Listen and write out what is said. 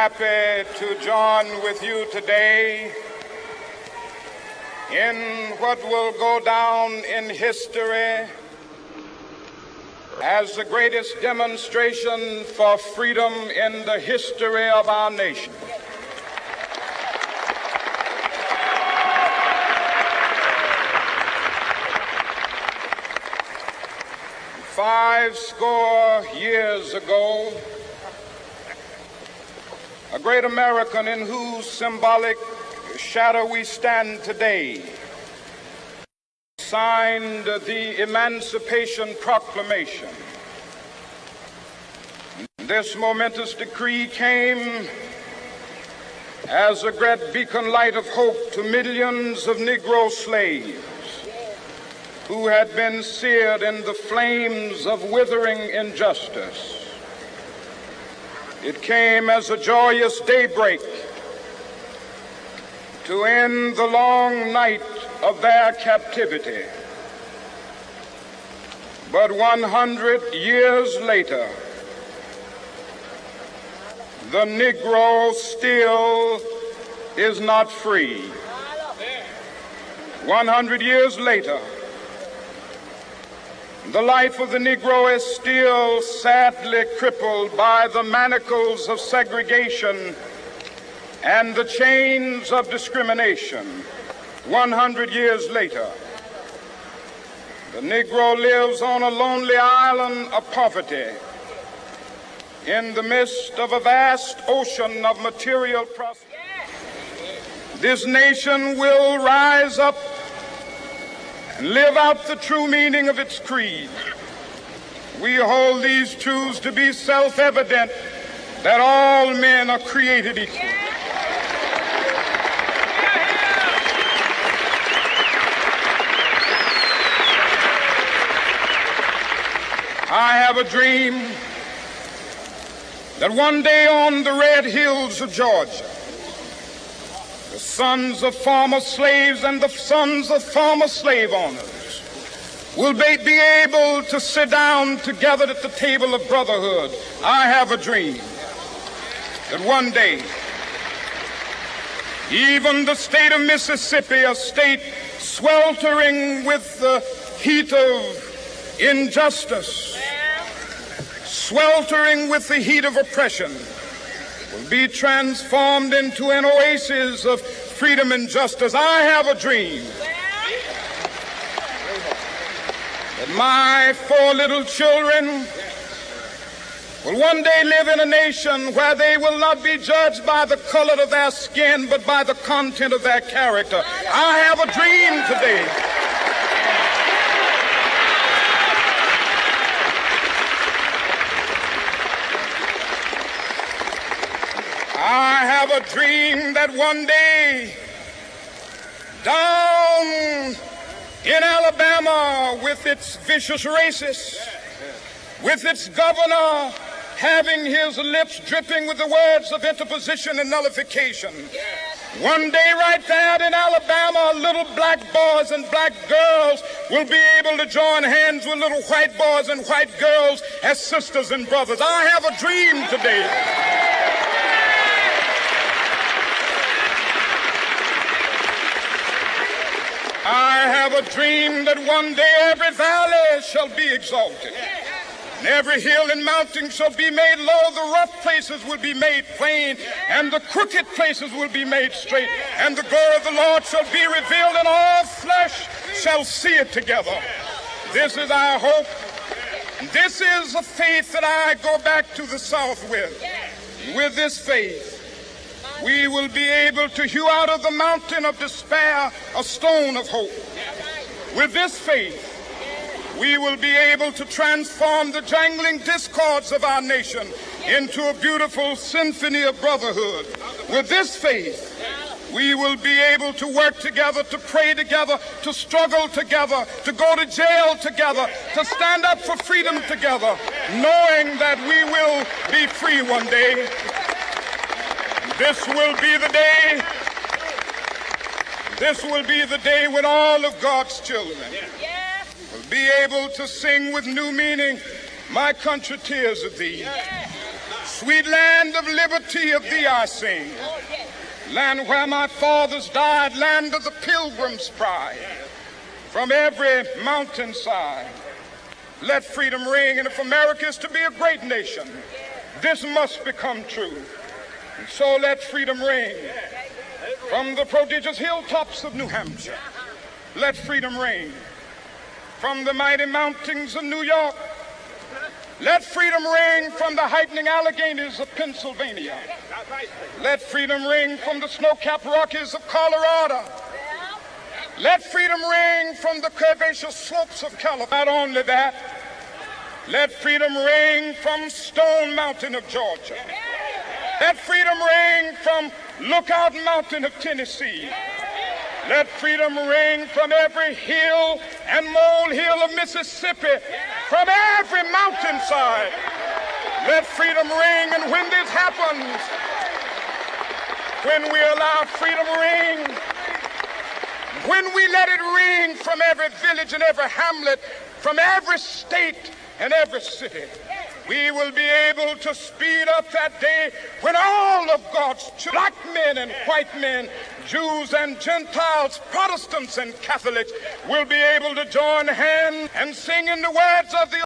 happy to join with you today in what will go down in history as the greatest demonstration for freedom in the history of our nation. Five score years ago, a great American in whose symbolic shadow we stand today signed the Emancipation Proclamation. This momentous decree came as a great beacon light of hope to millions of Negro slaves who had been seared in the flames of withering injustice. It came as a joyous daybreak to end the long night of their captivity. But 100 years later, the Negro still is not free. 100 years later, the life of the Negro is still sadly crippled by the manacles of segregation and the chains of discrimination. 100 years later, the Negro lives on a lonely island of poverty in the midst of a vast ocean of material prosperity. This nation will rise up and live out the true meaning of its creed. We hold these truths to be self-evident, that all men are created equal. I have a dream that one day on the red hills of Georgia, the sons of former slaves and the sons of former slave owners will be able to sit down together at the table of brotherhood. I have a dream that one day, even the state of Mississippi, a state sweltering with the heat of injustice, sweltering with the heat of oppression, will be transformed into an oasis of freedom and justice. I have a dream that my four little children will one day live in a nation where they will not be judged by the color of their skin, but by the content of their character. I have a dream today a dream that one day down in Alabama, with its vicious racists, with its governor having his lips dripping with the words of interposition and nullification, one day right there in Alabama, little black boys and black girls will be able to join hands with little white boys and white girls as sisters and brothers. I have a dream today I have a dream that one day every valley shall be exalted, and every hill and mountain shall be made low. The rough places will be made plain, and the crooked places will be made straight. And the glory of the Lord shall be revealed, and all flesh shall see it together. This is our hope. This is the faith that I go back to the South with. With this faith, we will be able to hew out of the mountain of despair a stone of hope. With this faith, we will be able to transform the jangling discords of our nation into a beautiful symphony of brotherhood. With this faith, we will be able to work together, to pray together, to struggle together, to go to jail together, to stand up for freedom together, knowing that we will be free one day. This will be the day when all of God's children will be able to sing with new meaning, "My country, tears of thee." Sweet land of liberty, of thee I sing. Land where my fathers died, land of the pilgrim's pride. From every mountainside, let freedom ring. And if America is to be a great nation, this must become true. And so let freedom ring. From the prodigious hilltops of New Hampshire, let freedom ring. From the mighty mountains of New York, let freedom ring. From the heightening Alleghenies of Pennsylvania, let freedom ring. From the snow-capped Rockies of Colorado, let freedom ring. From the curvaceous slopes of California. Not only that, let freedom ring from Stone Mountain of Georgia. Let freedom ring from Lookout Mountain of Tennessee. Let freedom ring from every hill and molehill of Mississippi, from every mountainside. Let freedom ring. And when this happens, when we allow freedom to ring, when we let it ring from every village and every hamlet, from every state and every city, we will be able to speed up that day when all of God's children, black men and white men, Jews and Gentiles, Protestants and Catholics, will be able to join hands and sing in the words of the